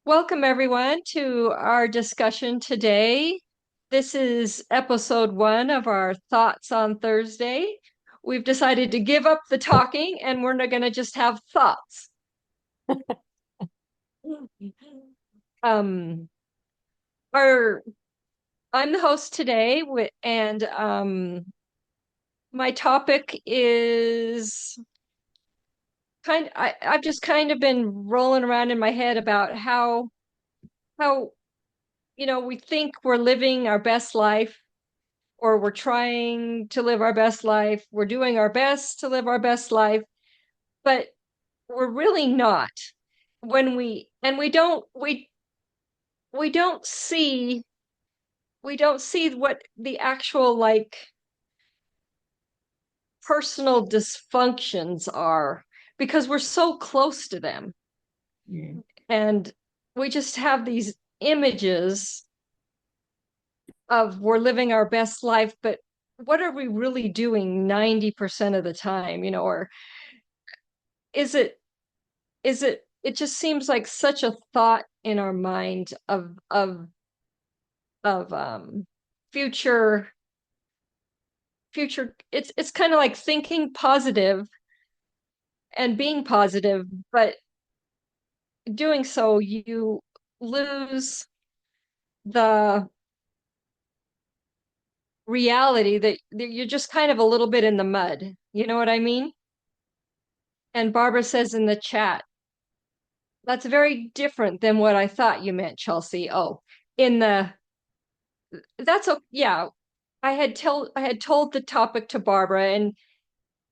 Welcome, everyone, to our discussion today. This is episode one of our Thoughts on Thursday. We've decided to give up the talking and we're going to just have thoughts. Um, our I'm the host today, and my topic is I've just kind of been rolling around in my head about how we think we're living our best life, or we're trying to live our best life. We're doing our best to live our best life, but we're really not. When we and we don't see what the actual personal dysfunctions are, because we're so close to them. Yeah. And we just have these images of we're living our best life, but what are we really doing 90% of the time, or is it it just seems like such a thought in our mind of future it's kind of like thinking positive and being positive, but doing so you lose the reality that you're just kind of a little bit in the mud. You know what I mean? And Barbara says in the chat, that's very different than what I thought you meant, Chelsea. Oh, in the that's okay. Yeah, I had told the topic to Barbara and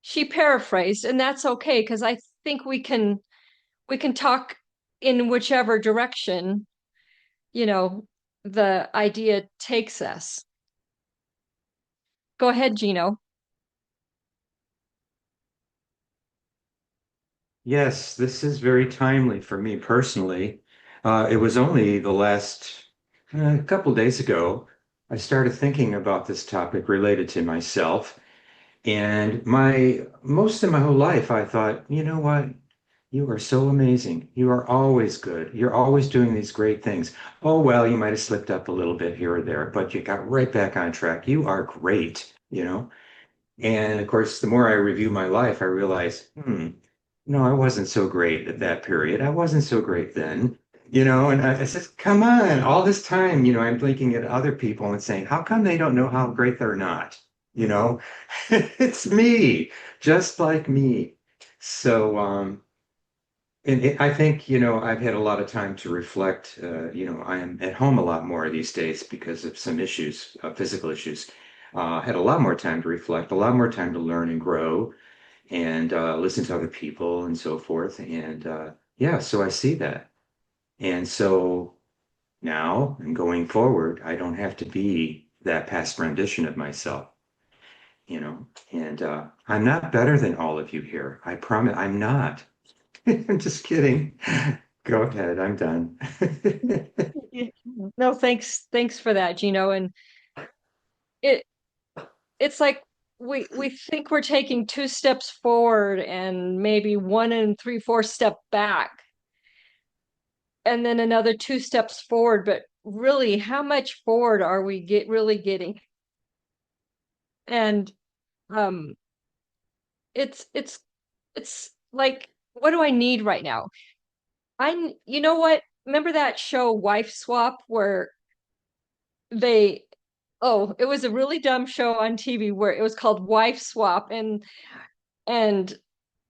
she paraphrased, and that's okay because I think we can talk in whichever direction, you know, the idea takes us. Go ahead, Gino. Yes, this is very timely for me personally. It was only the last couple days ago I started thinking about this topic related to myself. And my most of my whole life, I thought, you know what? You are so amazing. You are always good. You're always doing these great things. Oh, well, you might have slipped up a little bit here or there, but you got right back on track. You are great, you know? And of course, the more I review my life, I realize, no, I wasn't so great at that period. I wasn't so great then, and I said, come on, all this time, I'm looking at other people and saying, how come they don't know how great they're not? You know, it's me, just like me. So, I think, I've had a lot of time to reflect. I am at home a lot more these days because of some issues, physical issues. Had a lot more time to reflect, a lot more time to learn and grow and listen to other people and so forth. And yeah, so I see that. And so now and going forward, I don't have to be that past rendition of myself, and I'm not better than all of you here. I promise I'm not. I'm just kidding. Go ahead, I'm done. No, thanks for that, Gino. And it it's like we think we're taking two steps forward and maybe one and three-fourths step back, and then another two steps forward, but really, how much forward are we really getting? And um it's it's it's like, what do I need right now? You know what? Remember that show Wife Swap, where they oh, it was a really dumb show on TV where it was called Wife Swap, and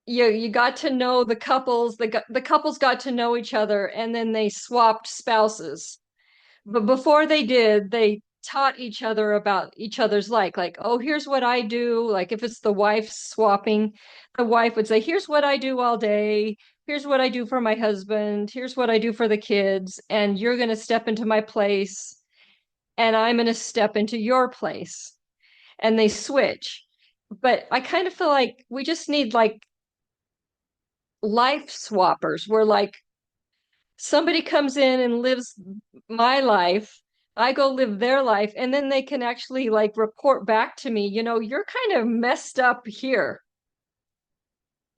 you got to know the couples, the couples got to know each other, and then they swapped spouses. But before they did, they taught each other about each other's, like, oh, here's what I do. Like, if it's the wife swapping, the wife would say, here's what I do all day, here's what I do for my husband, here's what I do for the kids, and you're going to step into my place and I'm going to step into your place. And they switch. But I kind of feel like we just need like life swappers, where like somebody comes in and lives my life, I go live their life, and then they can actually like report back to me, you're kind of messed up here,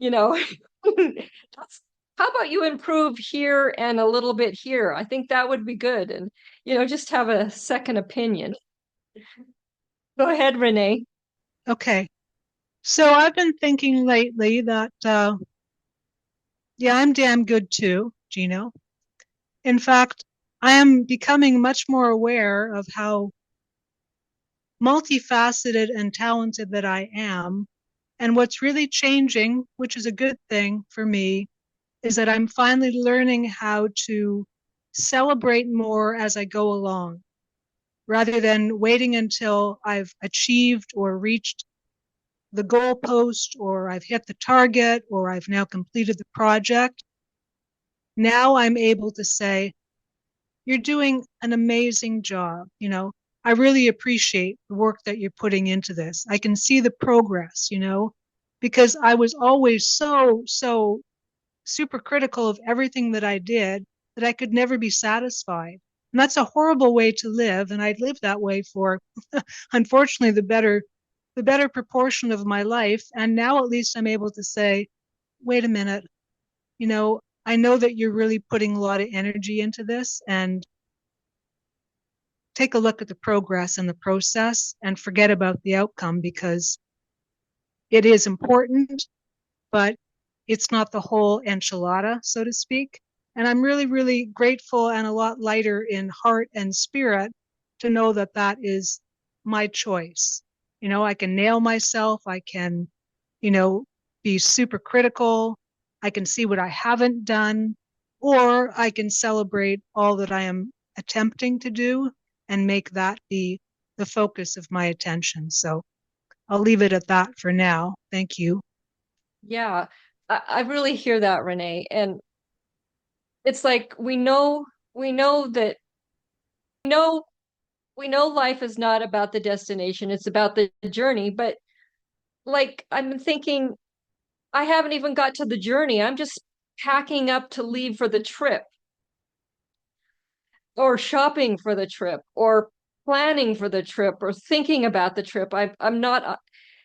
you know. That's how about you improve here and a little bit here? I think that would be good. And, just have a second opinion. Go ahead, Renee. Okay. So I've been thinking lately that, yeah, I'm damn good too, Gino. In fact, I am becoming much more aware of how multifaceted and talented that I am. And what's really changing, which is a good thing for me, is that I'm finally learning how to celebrate more as I go along rather than waiting until I've achieved or reached the goalpost or I've hit the target or I've now completed the project. Now I'm able to say, you're doing an amazing job. I really appreciate the work that you're putting into this. I can see the progress, because I was always so super critical of everything that I did that I could never be satisfied. And that's a horrible way to live. And I'd lived that way for, unfortunately, the better proportion of my life. And now at least I'm able to say, wait a minute, you know, I know that you're really putting a lot of energy into this, and take a look at the progress and the process and forget about the outcome because it is important, but it's not the whole enchilada, so to speak. And I'm really, really grateful and a lot lighter in heart and spirit to know that that is my choice. I can nail myself. I can, you know, be super critical. I can see what I haven't done, or I can celebrate all that I am attempting to do and make that be the focus of my attention. So I'll leave it at that for now. Thank you. Yeah, I really hear that, Renee. And it's like we know that we know we know life is not about the destination, it's about the journey. But like I'm thinking, I haven't even got to the journey. I'm just packing up to leave for the trip, or shopping for the trip, or planning for the trip, or thinking about the trip. I'm not,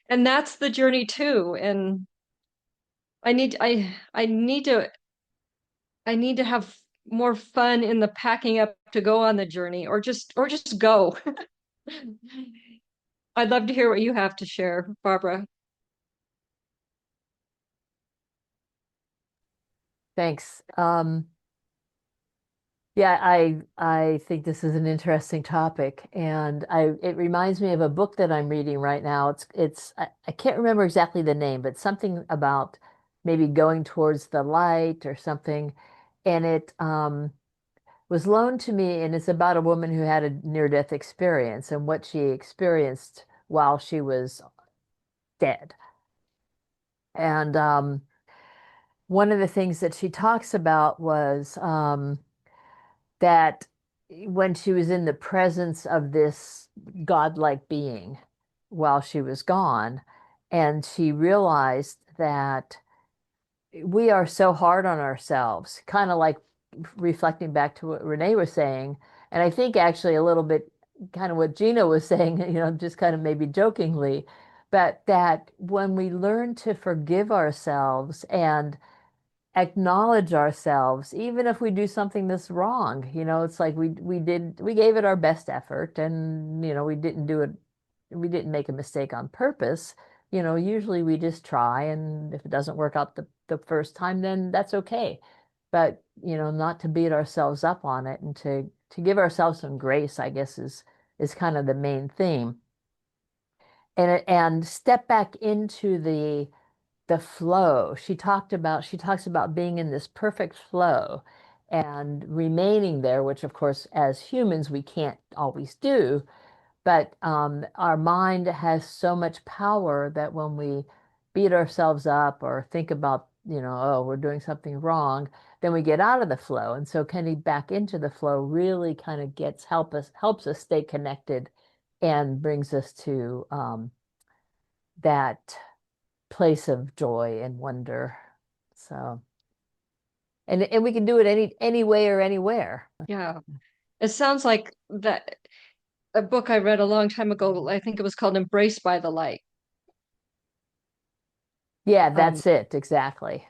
and that's the journey too. And I need to have more fun in the packing up to go on the journey, or just go. I'd love to hear what you have to share, Barbara. Thanks. Yeah, I think this is an interesting topic, and I it reminds me of a book that I'm reading right now. I can't remember exactly the name, but something about maybe going towards the light or something, and it was loaned to me, and it's about a woman who had a near-death experience and what she experienced while she was dead. And one of the things that she talks about was that when she was in the presence of this godlike being while she was gone, and she realized that we are so hard on ourselves, kind of like reflecting back to what Renee was saying. And I think actually a little bit kind of what Gina was saying, just kind of maybe jokingly, but that when we learn to forgive ourselves and acknowledge ourselves, even if we do something that's wrong. It's like we gave it our best effort, and we didn't do it, we didn't make a mistake on purpose. Usually we just try, and if it doesn't work out the first time, then that's okay. But not to beat ourselves up on it, and to give ourselves some grace, I guess is kind of the main theme. And step back into the flow. She talks about being in this perfect flow and remaining there, which of course, as humans, we can't always do. But our mind has so much power that when we beat ourselves up or think about, oh, we're doing something wrong, then we get out of the flow. And so getting back into the flow really kind of helps us stay connected and brings us to that place of joy and wonder. So, and we can do it any way or anywhere. Yeah. It sounds like that a book I read a long time ago. I think it was called Embraced by the Light. Yeah, Um, that's it, exactly.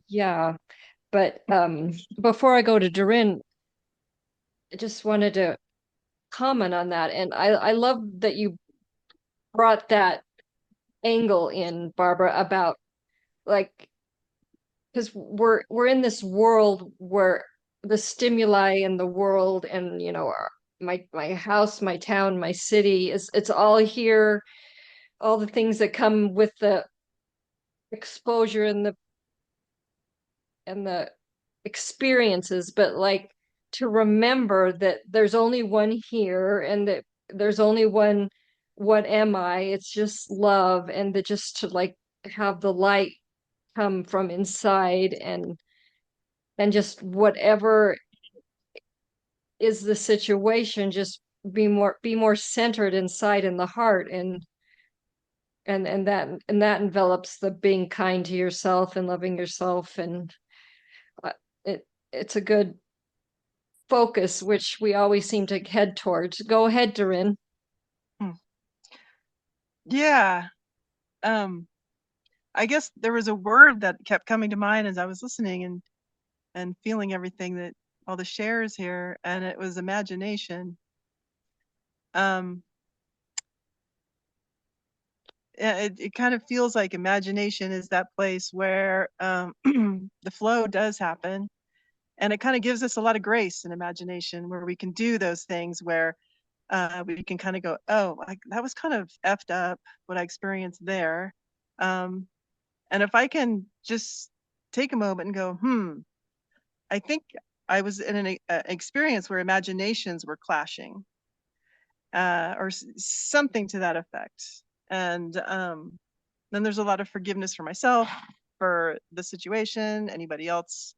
yeah. But before I go to Doreen, I just wanted to comment on that. And I love that you brought that angle in, Barbara, about like because we're in this world where the stimuli in the world and my house, my town, my city is it's all here, all the things that come with the exposure and the experiences, but like to remember that there's only one here and that there's only one what am I? It's just love and that just to like have the light come from inside and just whatever is the situation, just be more centered inside in the heart and that envelops the being kind to yourself and loving yourself and uh, it's a good focus, which we always seem to head towards. Go ahead, Doreen. Hmm. Yeah. I guess there was a word that kept coming to mind as I was listening and feeling everything that all the shares here, and it was imagination. Um, it kind of feels like imagination is that place where the flow does happen, and it kind of gives us a lot of grace and imagination where we can do those things where we can kind of go, oh, that was kind of effed up what I experienced there. And if I can just take a moment and go, I think I was in an experience where imaginations were clashing, or something to that effect. And then there's a lot of forgiveness for myself, for the situation, anybody else,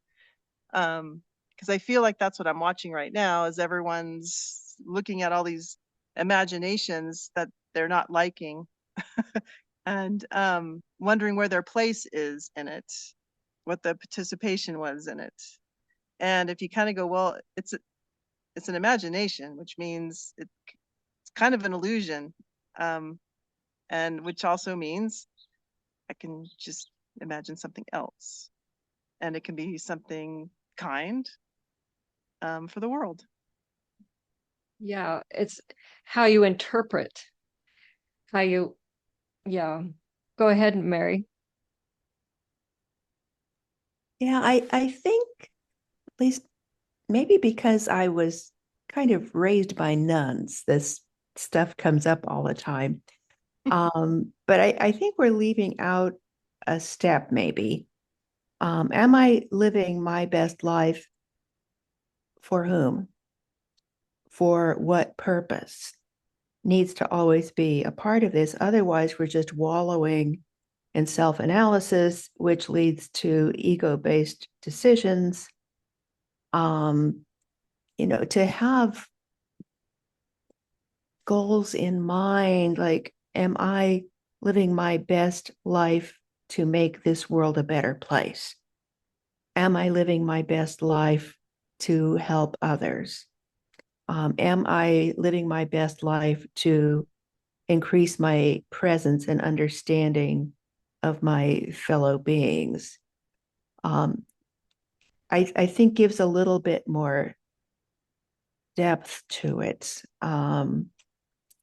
because I feel like that's what I'm watching right now. Is everyone's looking at all these imaginations that they're not liking, and wondering where their place is in it, what the participation was in it. And if you kind of go, well, it's an imagination, which means it's kind of an illusion, and which also means I can just imagine something else, and it can be something kind, for the world. Yeah, it's how you interpret, how you, yeah. Go ahead, Mary. Yeah, I think at least maybe because I was kind of raised by nuns, this stuff comes up all the time. But I think we're leaving out a step, maybe. Am I living my best life for whom? For what purpose? Needs to always be a part of this. Otherwise, we're just wallowing in self-analysis, which leads to ego-based decisions. To have goals in mind, like, am I living my best life to make this world a better place? Am I living my best life to help others? Am I living my best life to increase my presence and understanding of my fellow beings? I think gives a little bit more depth to it. And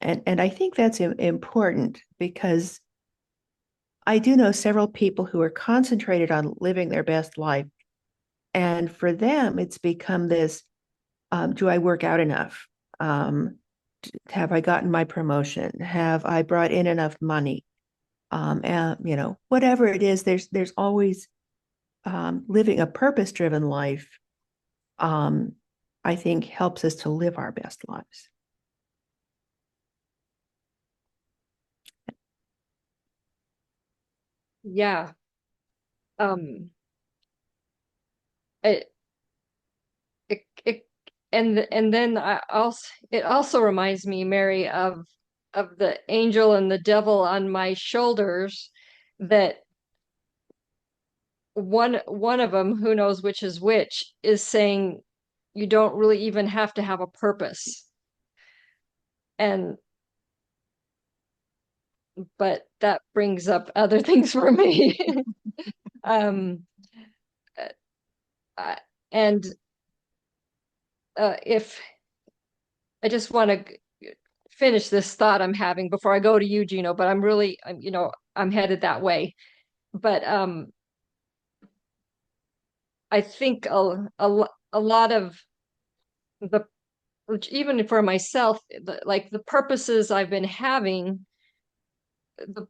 I think that's important because I do know several people who are concentrated on living their best life. And for them, it's become this, do I work out enough? Have I gotten my promotion? Have I brought in enough money? And whatever it is, there's always living a purpose-driven life, I think helps us to live our best lives. Yeah. It, it and then it also reminds me, Mary, of the angel and the devil on my shoulders, that one of them, who knows which is which, is saying you don't really even have to have a purpose. And but that brings up other things for me. um uh, and if I just want to finish this thought I'm having before I go to you, Gino, but I'm really, I'm headed that way. But I think a lot of the, even for myself, like the purposes I've been having,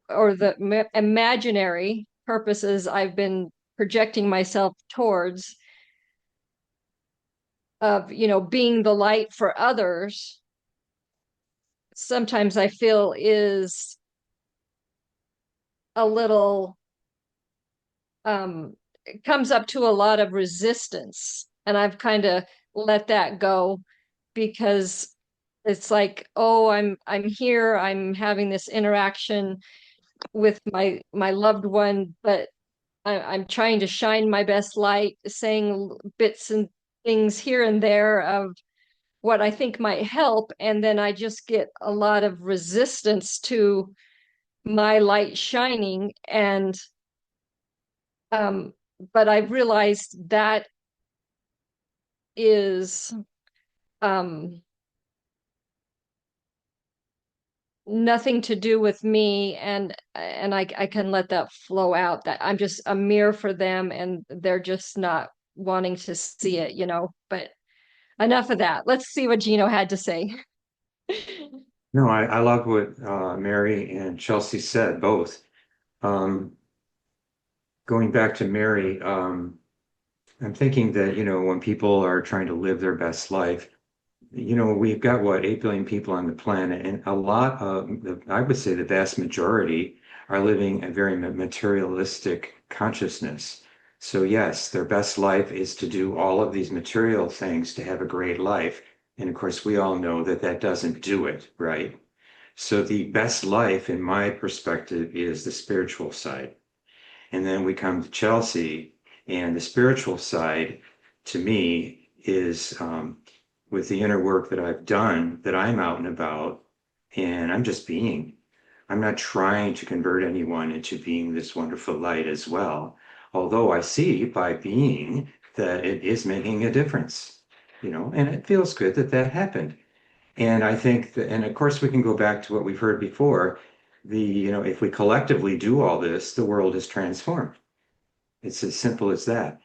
or the imaginary purposes I've been projecting myself towards, of, being the light for others, sometimes I feel is a little, it comes up to a lot of resistance. And I've kind of let that go, because it's like, oh, I'm here, I'm having this interaction with my loved one, but I'm trying to shine my best light, saying bits and things here and there of what I think might help, and then I just get a lot of resistance to my light shining. And um but I realized that is um nothing to do with me, and I can let that flow out, that I'm just a mirror for them and they're just not wanting to see it, but enough of that. Let's see what Gino had to say. No, I love what Mary and Chelsea said, both. Um, Going back to Mary, I'm thinking that, when people are trying to live their best life, we've got what, 8 billion people on the planet, and a lot of, I would say the vast majority are living a very materialistic consciousness. So yes, their best life is to do all of these material things to have a great life. And of course, we all know that that doesn't do it, right? So the best life, in my perspective, is the spiritual side. And then we come to Chelsea, and the spiritual side to me is with the inner work that I've done, that I'm out and about, and I'm just being. I'm not trying to convert anyone into being this wonderful light as well. Although I see by being that it is making a difference, and it feels good that that happened. And I think that, and of course, we can go back to what we've heard before. If we collectively do all this, the world is transformed. It's as simple as that.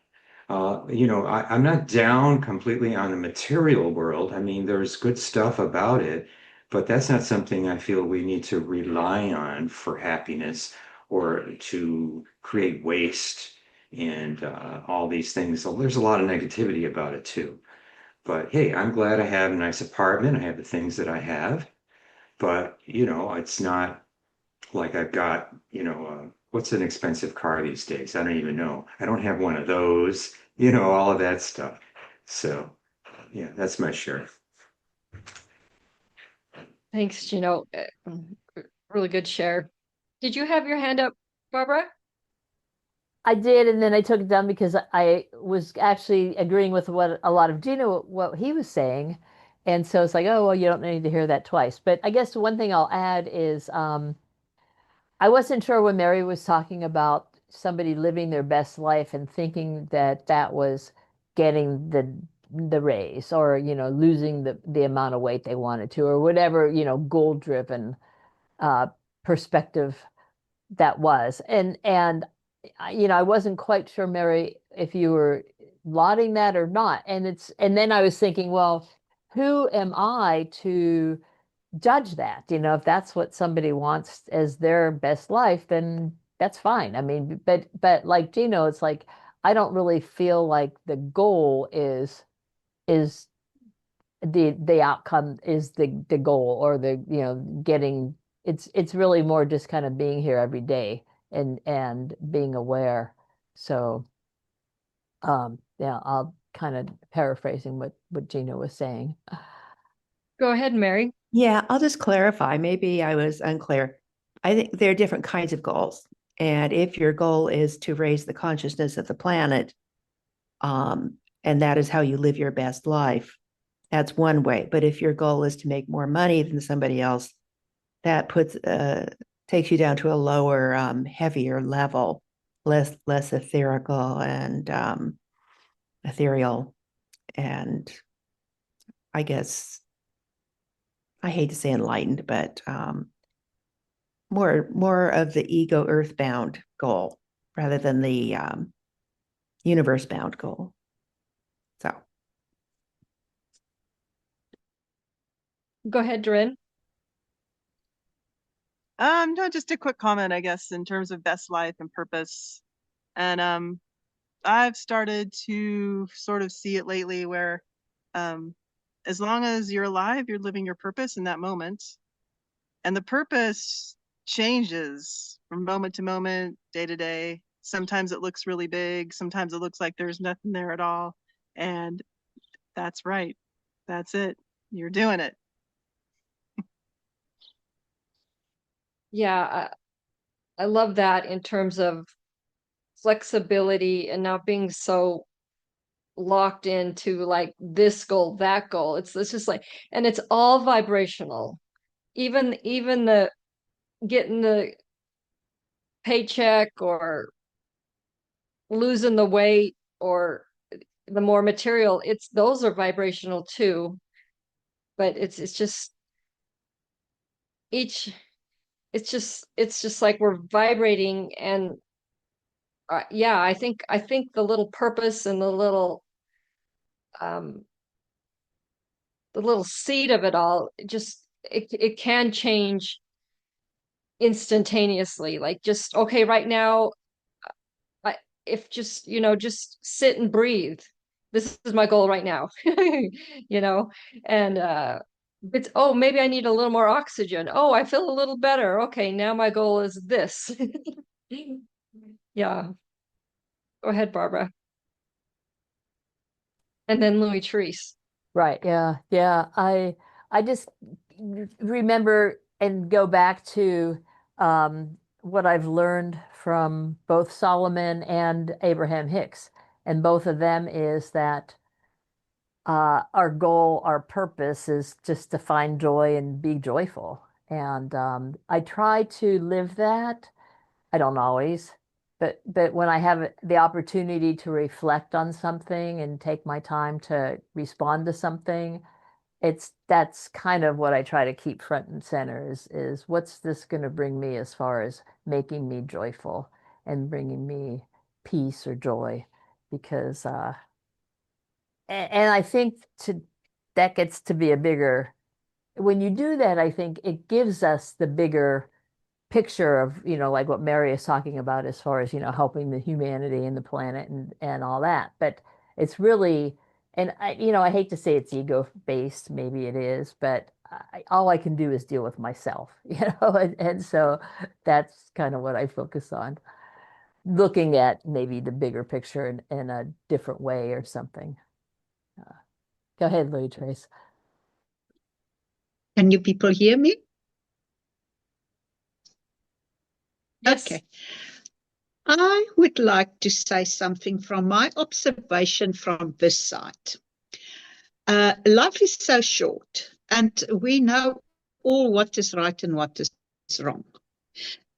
I'm not down completely on the material world. I mean, there's good stuff about it, but that's not something I feel we need to rely on for happiness or to create waste and all these things. So there's a lot of negativity about it too. But hey, I'm glad I have a nice apartment. I have the things that I have, but it's not like I've got, what's an expensive car these days? I don't even know. I don't have one of those, all of that stuff. So, yeah, that's my share. Thanks, Gino. Really good share. Did you have your hand up, Barbara? I did, and then I took it down because I was actually agreeing with what a lot of Gino, what he was saying. And so it's like, oh, well, you don't need to hear that twice. But I guess one thing I'll add is I wasn't sure when Mary was talking about somebody living their best life and thinking that that was getting the raise, or losing the amount of weight they wanted to, or whatever, goal driven uh perspective that was. And I wasn't quite sure, Mary, if you were lauding that or not. And then I was thinking, well, who am I to judge that? If that's what somebody wants as their best life, then that's fine. I mean, but like Gino, it's like I don't really feel like the goal is the outcome is the goal, or the getting. It's really more just kind of being here every day and being aware. So yeah, I'll kind of paraphrasing what Gino was saying. Go ahead, Mary. Yeah, I'll just clarify. Maybe I was unclear. I think there are different kinds of goals. And if your goal is to raise the consciousness of the planet, and that is how you live your best life, that's one way. But if your goal is to make more money than somebody else, that takes you down to a lower, heavier level, less etherical, and ethereal, and I guess I hate to say enlightened, but more of the ego earthbound goal rather than the universe bound goal. So Go ahead, Doreen. No, just a quick comment, I guess, in terms of best life and purpose. And I've started to sort of see it lately where as long as you're alive, you're living your purpose in that moment. And the purpose changes from moment to moment, day to day. Sometimes it looks really big, sometimes it looks like there's nothing there at all. And that's right. That's it. You're doing it. Yeah, I love that in terms of flexibility and not being so locked into like this goal, that goal. It's just like, and it's all vibrational. Even the getting the paycheck or losing the weight or the more material, it's those are vibrational too. But it's just each it's just like we're vibrating and yeah, I think the little purpose and um the little seed of it all it can change instantaneously. Like just okay, right now, I, if just just sit and breathe. This is my goal right now. you know and it's, oh, maybe I need a little more oxygen. Oh, I feel a little better. Okay, now my goal is this. Yeah, go ahead, Barbara, and then Louis Therese. Right. Yeah. Yeah. I just remember and go back to what I've learned from both Solomon and Abraham Hicks. And both of them is that our goal, our purpose is just to find joy and be joyful. And I try to live that. I don't always, but when I have the opportunity to reflect on something and take my time to respond to something, that's kind of what I try to keep front and center is what's this going to bring me as far as making me joyful and bringing me peace or joy, because and I think to that gets to be a bigger, when you do that, I think it gives us the bigger picture of, like what Mary is talking about as far as, helping the humanity and the planet and all that. But it's really, and I hate to say it's ego based, maybe it is, but all I can do is deal with myself, and so that's kind of what I focus on, looking at maybe the bigger picture in a different way or something. Go ahead, Louis Trace. Can you people hear me? Yes. Okay. I would like to say something from my observation from this side. Life is so short, and we know all what is right and what is wrong.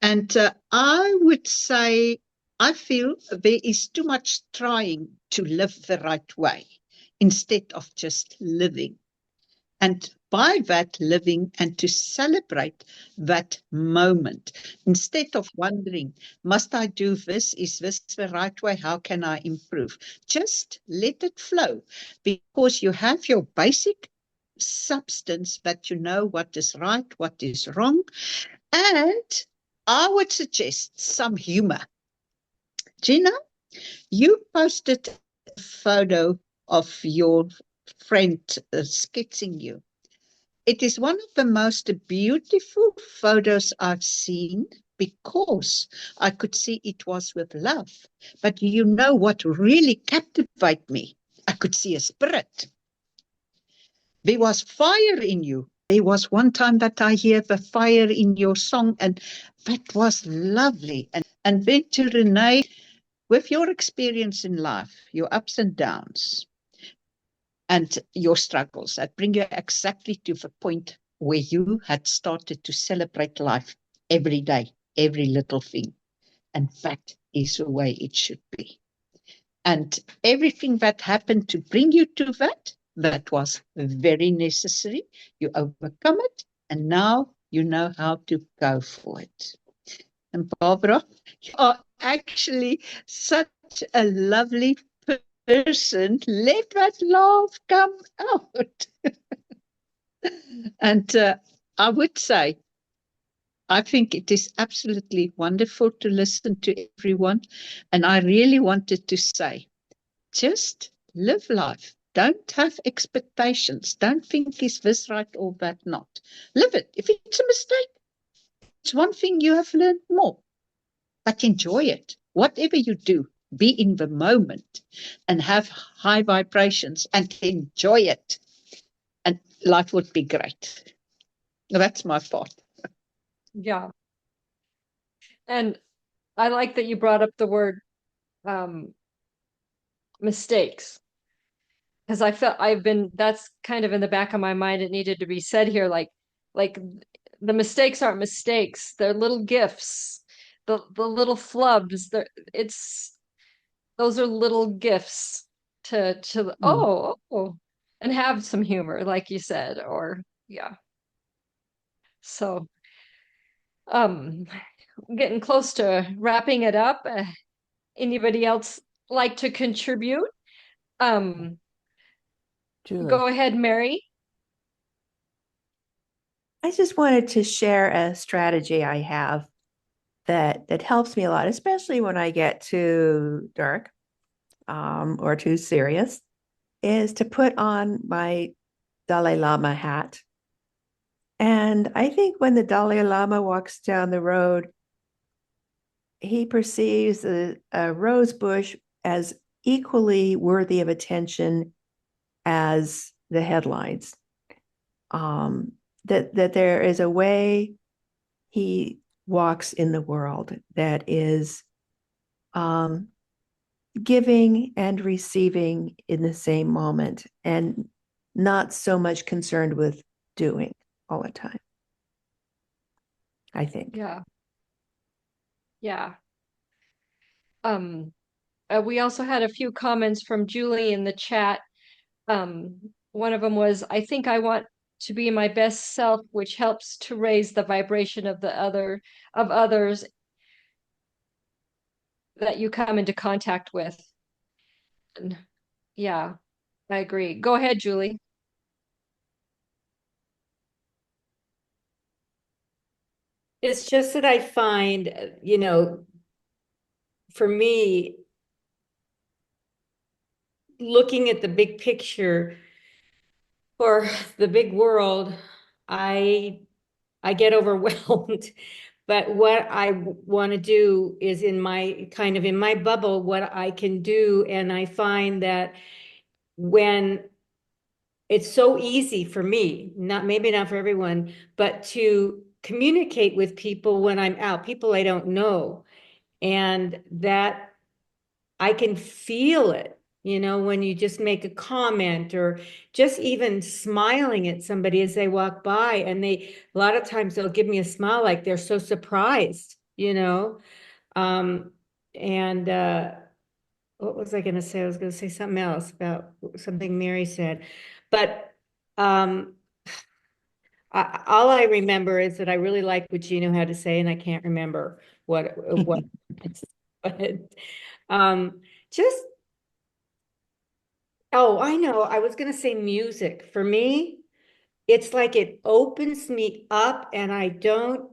And I would say, I feel there is too much trying to live the right way instead of just living. And by that living and to celebrate that moment, instead of wondering, must I do this? Is this the right way? How can I improve? Just let it flow, because you have your basic substance that you know what is right, what is wrong. And I would suggest some humor. Gina, you posted a photo of your friend sketching you. It is one of the most beautiful photos I've seen, because I could see it was with love. But you know what really captivated me? I could see a spirit. There was fire in you. There was one time that I hear the fire in your song, and that was lovely. And then to Renee, with your experience in life, your ups and downs, and your struggles, that bring you exactly to the point where you had started to celebrate life every day, every little thing. And that is the way it should be. And everything that happened to bring you to that, that was very necessary. You overcome it, and now you know how to go for it. And Barbara, you are actually such a lovely person. Let that laugh come out. And I would say, I think it is absolutely wonderful to listen to everyone. And I really wanted to say, just live life. Don't have expectations. Don't think is this right or that not. Live it. If it's a mistake, it's one thing you have learned more. But enjoy it. Whatever you do, be in the moment and have high vibrations and enjoy it. And life would be great. That's my part. Yeah. And I like that you brought up the word mistakes, because I felt that's kind of in the back of my mind. It needed to be said here, like the mistakes aren't mistakes. They're little gifts. The little flubs. It's those are little gifts to and have some humor, like you said, or yeah. So um getting close to wrapping it up. Anybody else like to contribute? Um, Julie. Go ahead, Mary. I just wanted to share a strategy I have that helps me a lot, especially when I get too dark or too serious, is to put on my Dalai Lama hat. And I think when the Dalai Lama walks down the road, he perceives a rose bush as equally worthy of attention as the headlines. That there is a way he walks in the world that is giving and receiving in the same moment, and not so much concerned with doing all the time, I think. Yeah, yeah. Um, we also had a few comments from Julie in the chat. One of them was, I think I want to be my best self, which helps to raise the vibration of of others that you come into contact with. And yeah, I agree. Go ahead, Julie. It's just that I find, for me, looking at the big picture or the big world, I I get overwhelmed. But what I want to do is in my bubble, what I can do. And I find that when it's so easy for me, maybe not for everyone, but to communicate with people when I'm out, people I don't know, and that I can feel it, when you just make a comment or just even smiling at somebody as they walk by, and a lot of times they'll give me a smile like they're so surprised. Um, and what was I going to say? I was going to say something else about something Mary said, but um, all I remember is that I really liked what Gino had to say, and I can't remember what but just oh, I know. I was gonna say music. For me, it's like it opens me up, and I don't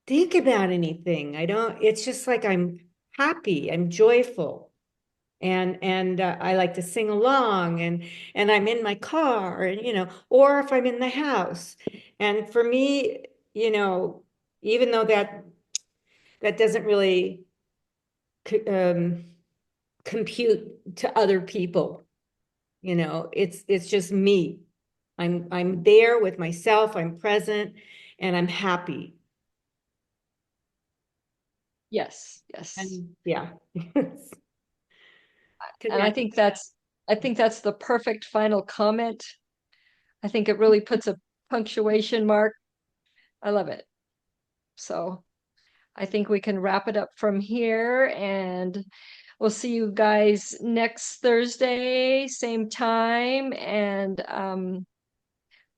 think about anything. I don't, it's just like I'm happy, I'm joyful. And I like to sing along, and I'm in my car, and or if I'm in the house. And for me, even though that doesn't really um, compute to other people, it's just me. I'm there with myself, I'm present, and I'm happy. Yes, yes. And yeah. And I think that's the perfect final comment. I think it really puts a punctuation mark. I love it. So I think we can wrap it up from here, and we'll see you guys next Thursday, same time. And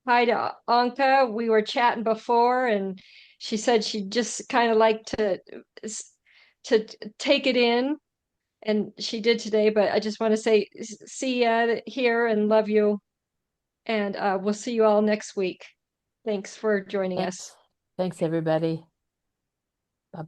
hi to Anka. We were chatting before, and she said she'd just kind of like to take it in, and she did today. But I just want to say, see ya here and love you, and we'll see you all next week. Thanks for joining us. Thanks. Thanks, everybody.